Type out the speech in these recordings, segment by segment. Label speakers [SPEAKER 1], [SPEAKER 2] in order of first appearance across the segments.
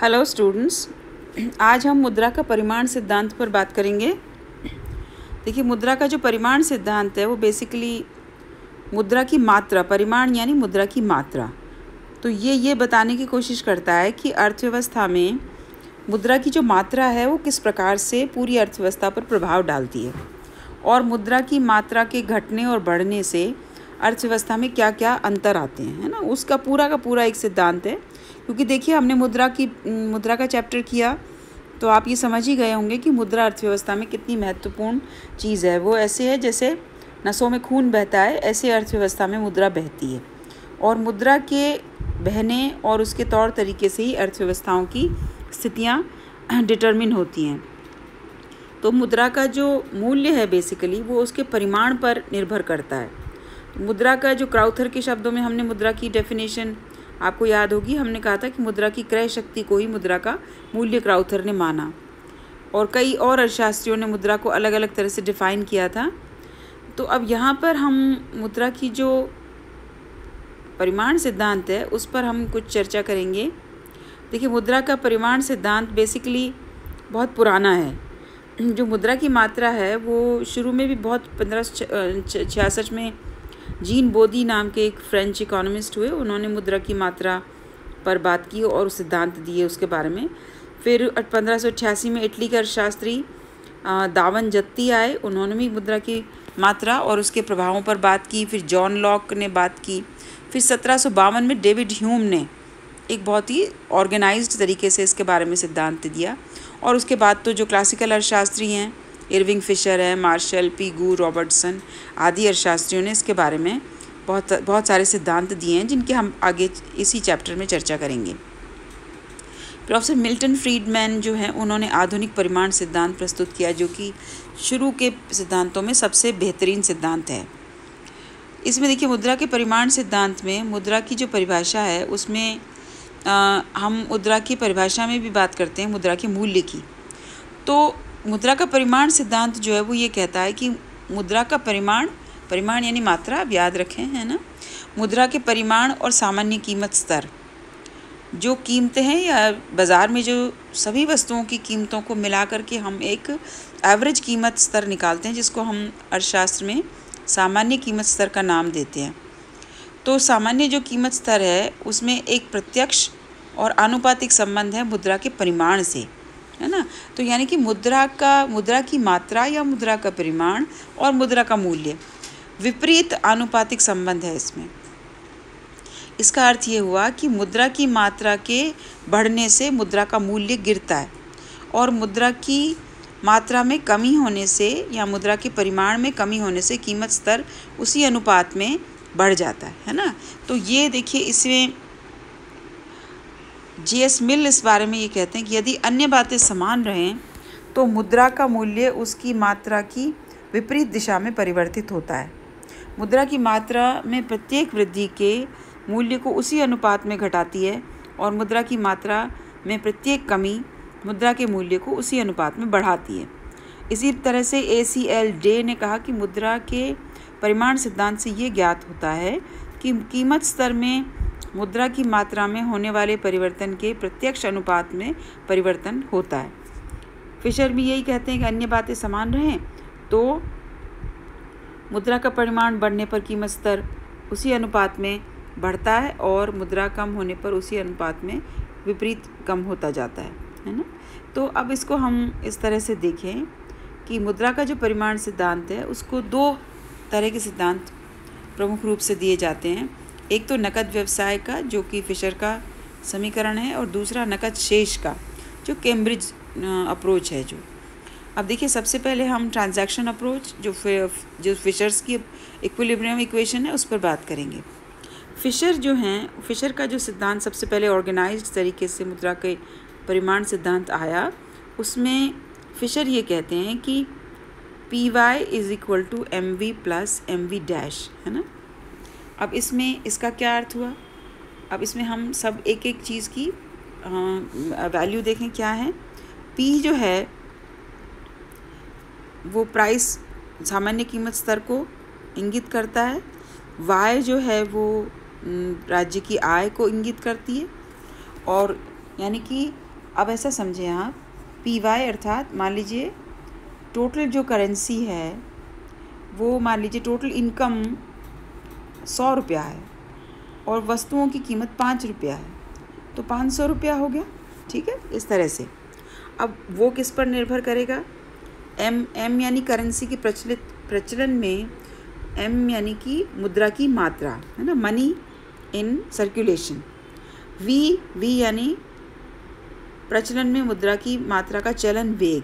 [SPEAKER 1] Hello students, आज हम मुद्रा का परिमाण सिद्धांत पर बात करेंगे। देखिए, मुद्रा का जो परिमाण सिद्धांत है वो बेसिकली मुद्रा की मात्रा, परिमाण यानी मुद्रा की मात्रा, तो ये बताने की कोशिश करता है कि अर्थव्यवस्था में मुद्रा की जो मात्रा है वो किस प्रकार से पूरी अर्थव्यवस्था पर प्रभाव डालती है और मुद्रा की मात्रा के घटने और बढ़ने से अर्थव्यवस्था में क्या क्या अंतर आते हैं, है ना। उसका पूरा का पूरा एक सिद्धांत है। क्योंकि देखिए, हमने मुद्रा का चैप्टर किया तो आप ये समझ ही गए होंगे कि मुद्रा अर्थव्यवस्था में कितनी महत्वपूर्ण चीज़ है। वो ऐसे है जैसे नसों में खून बहता है, ऐसे अर्थव्यवस्था में मुद्रा बहती है और मुद्रा के बहने और उसके तौर तरीके से ही अर्थव्यवस्थाओं की स्थितियाँ डिटरमिन होती हैं। तो मुद्रा का जो मूल्य है बेसिकली वो उसके परिमाण पर निर्भर करता है। मुद्रा का जो क्राउथर के शब्दों में हमने मुद्रा की डेफिनेशन आपको याद होगी, हमने कहा था कि मुद्रा की क्रय शक्ति को ही मुद्रा का मूल्य क्राउथर ने माना और कई और अर्थशास्त्रियों ने मुद्रा को अलग अलग तरह से डिफ़ाइन किया था। तो अब यहाँ पर हम मुद्रा की जो परिमाण सिद्धांत है उस पर हम कुछ चर्चा करेंगे। देखिए, मुद्रा का परिमाण सिद्धांत बेसिकली बहुत पुराना है। जो मुद्रा की मात्रा है वो शुरू में भी बहुत 1566 में जीन बोदी नाम के एक फ्रेंच इकोनॉमिस्ट हुए, उन्होंने मुद्रा की मात्रा पर बात की और सिद्धांत दिए उसके बारे में। फिर 1588 में इटली के अर्थशास्त्री दावन जत्ती आए, उन्होंने भी मुद्रा की मात्रा और उसके प्रभावों पर बात की। फिर जॉन लॉक ने बात की। फिर 1752 में डेविड ह्यूम ने एक बहुत ही ऑर्गेनाइज्ड तरीके से इसके बारे में सिद्धांत दिया और उसके बाद तो जो क्लासिकल अर्थशास्त्री हैं, इरविंग फिशर है, मार्शल, पिगू, रॉबर्टसन आदि अर्थशास्त्रियों ने इसके बारे में बहुत सारे सिद्धांत दिए हैं, जिनके हम आगे इसी चैप्टर में चर्चा करेंगे। प्रोफेसर मिल्टन फ्रीडमैन जो हैं, उन्होंने आधुनिक परिमाण सिद्धांत प्रस्तुत किया, जो कि शुरू के सिद्धांतों में सबसे बेहतरीन सिद्धांत है। इसमें देखिए, मुद्रा के परिमाण सिद्धांत में मुद्रा की जो परिभाषा है उसमें हम मुद्रा की परिभाषा में भी बात करते हैं मुद्रा के मूल्य की। तो मुद्रा का परिमाण सिद्धांत जो है वो ये कहता है कि मुद्रा का परिमाण यानी मात्रा, आप याद रखें, है ना। मुद्रा के परिमाण और सामान्य कीमत स्तर, जो कीमतें हैं या बाज़ार में जो सभी वस्तुओं की कीमतों को मिला करके हम एक एवरेज कीमत स्तर निकालते हैं, जिसको हम अर्थशास्त्र में सामान्य कीमत स्तर का नाम देते हैं। तो सामान्य जो कीमत स्तर है उसमें एक प्रत्यक्ष और आनुपातिक संबंध है मुद्रा के परिमाण से, है ना। तो यानी कि मुद्रा की मात्रा या मुद्रा का परिमाण और मुद्रा का मूल्य विपरीत आनुपातिक संबंध है इसमें। इसका अर्थ ये हुआ कि मुद्रा की मात्रा के बढ़ने से मुद्रा का मूल्य गिरता है और मुद्रा की मात्रा में कमी होने से या मुद्रा के परिमाण में कमी होने से कीमत स्तर उसी अनुपात में बढ़ जाता है ना। तो ये देखिए, इसमें J.S. मिल इस बारे में ये कहते हैं कि यदि अन्य बातें समान रहें तो मुद्रा का मूल्य उसकी मात्रा की विपरीत दिशा में परिवर्तित होता है। मुद्रा की मात्रा में प्रत्येक वृद्धि के मूल्य को उसी अनुपात में घटाती है और मुद्रा की मात्रा में प्रत्येक कमी मुद्रा के मूल्य को उसी अनुपात में बढ़ाती है। इसी तरह से A.C.L. डे ने कहा कि मुद्रा के परिमाण सिद्धांत से ये ज्ञात होता है कि कीमत स्तर में मुद्रा की मात्रा में होने वाले परिवर्तन के प्रत्यक्ष अनुपात में परिवर्तन होता है। फिशर भी यही कहते हैं कि अन्य बातें समान रहें तो मुद्रा का परिमाण बढ़ने पर कीमत स्तर उसी अनुपात में बढ़ता है और मुद्रा कम होने पर उसी अनुपात में विपरीत कम होता जाता है ना। तो अब इसको हम इस तरह से देखें कि मुद्रा का जो परिमाण सिद्धांत है उसको दो तरह के सिद्धांत प्रमुख रूप से दिए जाते हैं। एक तो नकद व्यवसाय का, जो कि फिशर का समीकरण है, और दूसरा नकद शेष का, जो कैम्ब्रिज अप्रोच है। जो अब देखिए, सबसे पहले हम ट्रांजैक्शन अप्रोच जो फिशर्स की इक्विलिब्रियम इक्वेशन है उस पर बात करेंगे। फिशर का जो सिद्धांत सबसे पहले ऑर्गेनाइज्ड तरीके से मुद्रा के परिमाण सिद्धांत आया, उसमें फिशर ये कहते हैं कि PY = MV + MV डैश, है ना। अब इसमें इसका क्या अर्थ हुआ? अब इसमें हम सब एक एक चीज़ की वैल्यू देखें क्या है। P जो है वो प्राइस, सामान्य कीमत स्तर को इंगित करता है। Y जो है वो राज्य की आय को इंगित करती है और यानी कि अब ऐसा समझें आप, पी वाई अर्थात मान लीजिए टोटल जो करेंसी है वो, मान लीजिए टोटल इनकम 100 रुपया है और वस्तुओं की कीमत 5 रुपया है, तो 500 रुपया हो गया। ठीक है, इस तरह से। अब वो किस पर निर्भर करेगा? एम यानी करेंसी की प्रचलन में, एम यानी कि मुद्रा की मात्रा, है ना, मनी इन सर्कुलेशन। वी यानी प्रचलन में मुद्रा की मात्रा का चलन वेग।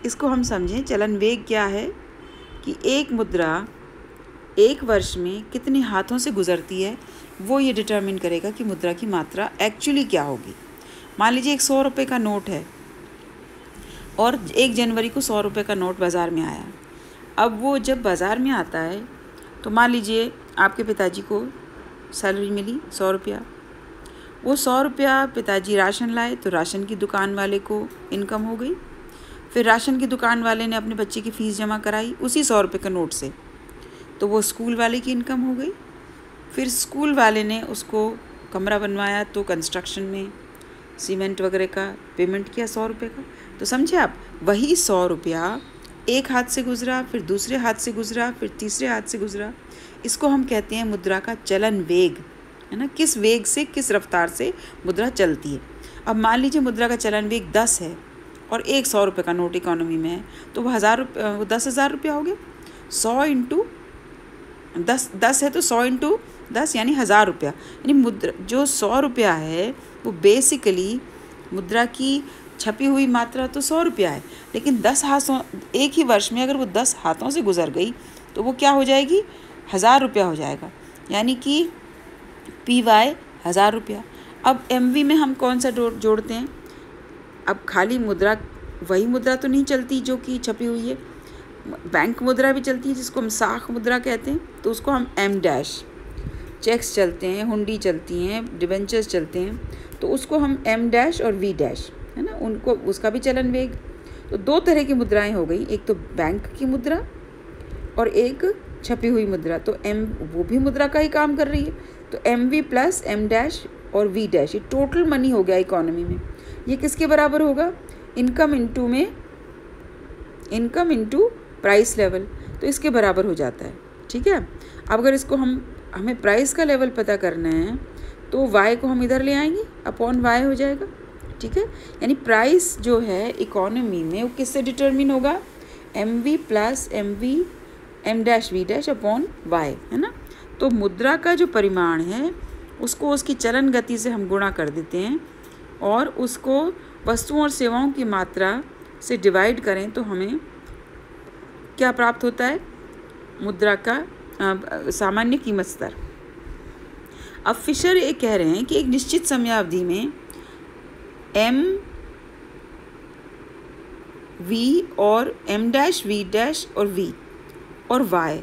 [SPEAKER 1] इसको हम समझें, चलन वेग क्या है कि एक मुद्रा एक वर्ष में कितने हाथों से गुजरती है, वो ये डिटरमिन करेगा कि मुद्रा की मात्रा एक्चुअली क्या होगी। मान लीजिए एक 100 रुपये का नोट है और 1 जनवरी को 100 रुपये का नोट बाज़ार में आया। अब वो जब बाज़ार में आता है तो मान लीजिए आपके पिताजी को सैलरी मिली 100 रुपया। वो 100 रुपया पिताजी राशन लाए तो राशन की दुकान वाले को इनकम हो गई। फिर राशन की दुकान वाले ने अपने बच्चे की फ़ीस जमा कराई उसी 100 रुपये के नोट से, तो वो स्कूल वाले की इनकम हो गई। फिर स्कूल वाले ने उसको कमरा बनवाया तो कंस्ट्रक्शन में सीमेंट वगैरह का पेमेंट किया 100 रुपये का। तो समझे आप, वही 100 रुपया एक हाथ से गुजरा, फिर दूसरे हाथ से गुजरा, फिर तीसरे हाथ से गुजरा। इसको हम कहते हैं मुद्रा का चलन वेग, है ना, किस वेग से, किस रफ्तार से मुद्रा चलती है। अब मान लीजिए मुद्रा का चलन वेग 10 है और एक 100 रुपये का नोट इकोनॉमी में है, तो वो 10,000 रुपया हो गया। 100 इंटू 10 है तो 100 इंटू 10 यानी 1000 रुपया। यानी मुद्रा जो 100 रुपया है वो बेसिकली मुद्रा की छपी हुई मात्रा तो 100 रुपया है, लेकिन 10 हाथों, एक ही वर्ष में अगर वो 10 हाथों से गुजर गई तो वो क्या हो जाएगी? 1000 रुपया हो जाएगा, यानी कि पी वाई 1000 रुपया। अब एम में हम कौन सा जोड़ते हैं? अब खाली मुद्रा, वही मुद्रा तो नहीं चलती जो कि छपी हुई है, बैंक मुद्रा भी चलती है जिसको हम साख मुद्रा कहते हैं, तो उसको हम एम डैश, चेक्स चलते हैं, हुंडी चलती हैं, डिबेंचर्स चलते हैं, तो उसको हम एम डैश और वी डैश, है ना, उनको, उसका भी चलन वेग। तो 2 तरह की मुद्राएं हो गई, एक तो बैंक की मुद्रा और एक छपी हुई मुद्रा। तो एम, वो भी मुद्रा का ही काम कर रही है, तो M V plus M dash और वी डैश, ये टोटल मनी हो गया इकोनॉमी में। ये किसके बराबर होगा? इनकम इंटू प्राइस लेवल, तो इसके बराबर हो जाता है। ठीक है, अब अगर इसको हमें प्राइस का लेवल पता करना है तो वाई को हम इधर ले आएंगे, अपॉन वाई हो जाएगा। ठीक है, यानी प्राइस जो है इकोनॉमी में वो किससे डिटरमिन होगा? M V plus M dash V dash upon Y, है ना। तो मुद्रा का जो परिमाण है उसको उसकी चलन गति से हम गुणा कर देते हैं और उसको वस्तुओं और सेवाओं की मात्रा से डिवाइड करें तो हमें क्या प्राप्त होता है? मुद्रा का सामान्य कीमत स्तर। अब फिशर ये कह रहे हैं कि एक निश्चित समयावधि में एम वी और एम डैश वी डैश और वी और वाई,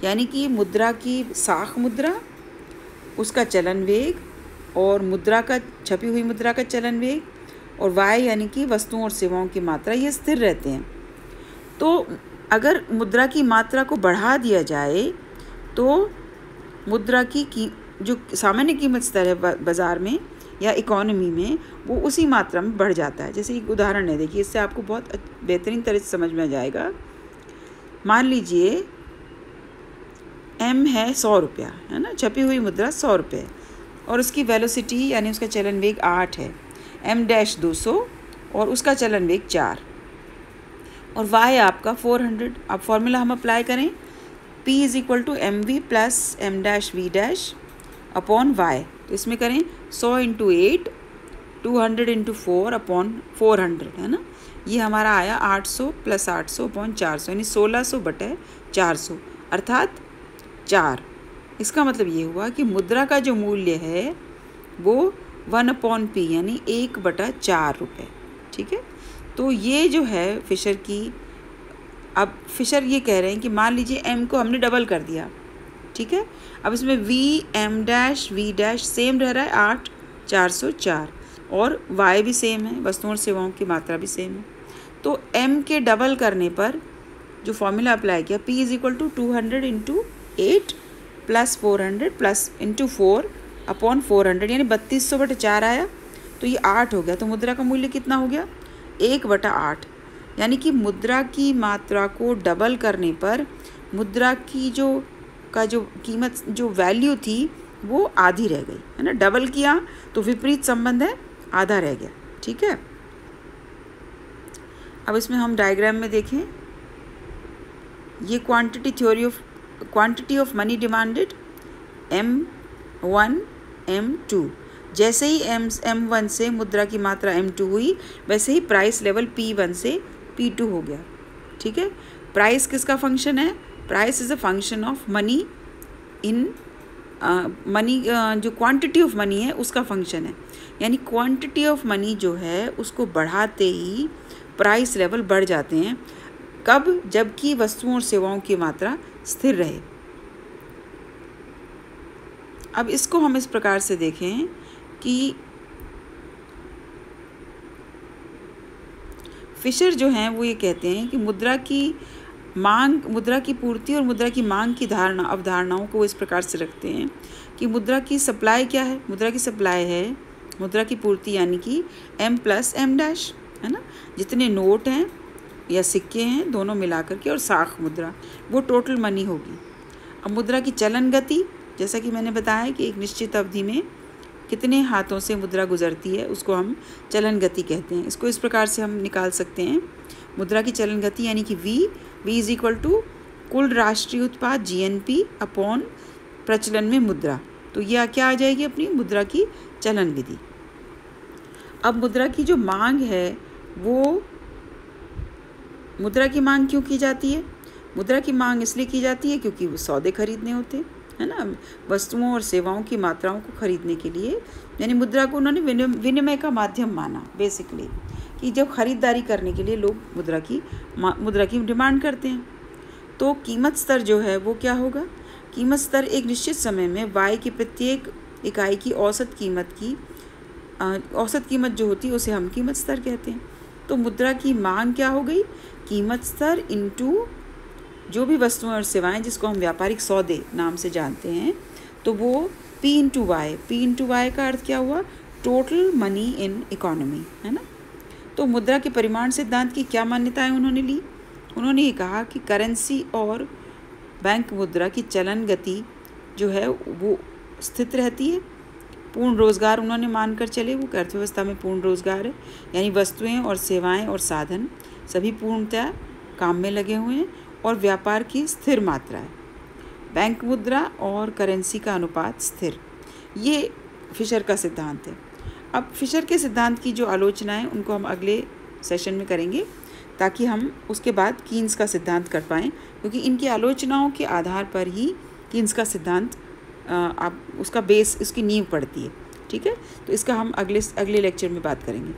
[SPEAKER 1] यानी कि मुद्रा की साख मुद्रा, उसका चलन वेग और मुद्रा का, छपी हुई मुद्रा का चलन वेग, और वाई यानी कि वस्तुओं और सेवाओं की मात्रा, ये स्थिर रहते हैं। तो अगर मुद्रा की मात्रा को बढ़ा दिया जाए तो मुद्रा की जो सामान्य कीमत स्तर है बाज़ार में या इकोनॉमी में, वो उसी मात्रा में बढ़ जाता है। जैसे एक उदाहरण है, देखिए, इससे आपको बहुत बेहतरीन तरह से समझ में आ जाएगा। मान लीजिए एम है 100 रुपया, है ना, छपी हुई मुद्रा 100 रुपये और उसकी वेलोसिटी यानी उसका चलन वेग 8 है, एम डैश 200 और उसका चलन वेग 4 और वाई आपका 400। अब फॉर्मूला हम अप्लाई करें, P is equal to M V plus M dash V dash upon Y. तो इसमें करें 100 इंटू 8, 200 इंटू 4 अपॉन 400, है ना। ये हमारा आया 800 प्लस 800 अपॉन 400, यानी 1600 बटे 400 अर्थात 4। इसका मतलब ये हुआ कि मुद्रा का जो मूल्य है वो 1/P यानी 1/4 रुपये। ठीक है, तो ये जो है फिशर की, अब फिशर ये कह रहे हैं कि मान लीजिए एम को हमने डबल कर दिया। ठीक है, अब इसमें V M dash V dash same रह रहा है 8, 404 और वाई भी सेम है, वस्तुओं और सेवाओं की मात्रा भी सेम है। तो एम के डबल करने पर जो फॉर्मूला अप्लाई किया, P is equal to 200 into 8 plus 400 plus into 4 upon 400, यानी 3200/4 आया। तो ये 8 हो गया, तो मुद्रा का मूल्य कितना हो गया? 1/8। यानी कि मुद्रा की मात्रा को डबल करने पर मुद्रा की जो कीमत, जो वैल्यू थी वो आधी रह गई, है ना। डबल किया तो विपरीत संबंध है, आधा रह गया, ठीक है। अब इसमें हम डायग्राम में देखें, ये quantity of money demanded M1 M2। जैसे ही M1 से मुद्रा की मात्रा M2 हुई, वैसे ही प्राइस लेवल P1 से P2 हो गया, ठीक है। प्राइस किसका फंक्शन है? Price is a function of money in money, जो क्वांटिटी ऑफ मनी है उसका फंक्शन है। यानी क्वांटिटी ऑफ मनी जो है उसको बढ़ाते ही प्राइस लेवल बढ़ जाते हैं। कब? जबकि वस्तुओं और सेवाओं की मात्रा स्थिर रहे। अब इसको हम इस प्रकार से देखें कि फिशर जो हैं वो ये कहते हैं कि मुद्रा की पूर्ति और मुद्रा की मांग की अवधारणाओं को इस प्रकार से रखते हैं कि मुद्रा की सप्लाई क्या है? मुद्रा की सप्लाई है मुद्रा की पूर्ति, यानी कि M+M', है ना। जितने नोट हैं या सिक्के हैं दोनों मिलाकर के, और साख मुद्रा, वो टोटल मनी होगी। अब मुद्रा की चलन गति, जैसा कि मैंने बताया कि एक निश्चित अवधि में कितने हाथों से मुद्रा गुजरती है उसको हम चलन गति कहते हैं। इसको इस प्रकार से हम निकाल सकते हैं, मुद्रा की चलन गति यानी कि V इज इक्वल टू कुल राष्ट्रीय उत्पाद GNP अपॉन प्रचलन में मुद्रा। तो यह क्या आ जाएगी? अपनी मुद्रा की चलन विधि। अब मुद्रा की जो मांग है, वो मुद्रा की मांग क्यों की जाती है? मुद्रा की मांग इसलिए की जाती है क्योंकि वो सौदे खरीदने होते हैं, है ना, वस्तुओं और सेवाओं की मात्राओं को खरीदने के लिए। यानी मुद्रा को उन्होंने विनिमय का माध्यम माना बेसिकली, कि जब खरीदारी करने के लिए लोग मुद्रा की डिमांड करते हैं। तो कीमत स्तर जो है वो क्या होगा? कीमत स्तर एक निश्चित समय में Y की प्रत्येक इकाई की औसत कीमत जो होती है उसे हम कीमत स्तर कहते हैं। तो मुद्रा की मांग क्या हो गई? कीमत स्तर इनटू जो भी वस्तुएं और सेवाएं जिसको हम व्यापारिक सौदे नाम से जानते हैं, तो वो P/Y का अर्थ क्या हुआ? टोटल मनी इन इकोनॉमी, है ना। तो मुद्रा के परिमाण सिद्धांत की क्या मान्यताएं उन्होंने ली? उन्होंने ये कहा कि करेंसी और बैंक मुद्रा की चलन गति जो है वो स्थित रहती है। पूर्ण रोजगार उन्होंने मानकर चले, वो अर्थव्यवस्था में पूर्ण रोजगार है, यानी वस्तुएं और सेवाएं और साधन सभी पूर्णतः काम में लगे हुए हैं और व्यापार की स्थिर मात्रा है। बैंक मुद्रा और करेंसी का अनुपात स्थिर, ये फिशर का सिद्धांत है। अब फिशर के सिद्धांत की जो आलोचना है उनको हम अगले सेशन में करेंगे, ताकि हम उसके बाद कीन्स का सिद्धांत कर पाएँ, क्योंकि इनकी आलोचनाओं के आधार पर ही कीन्स का सिद्धांत उसका बेस, उसकी नींव पड़ती है, ठीक है। तो इसका हम अगले लेक्चर में बात करेंगे।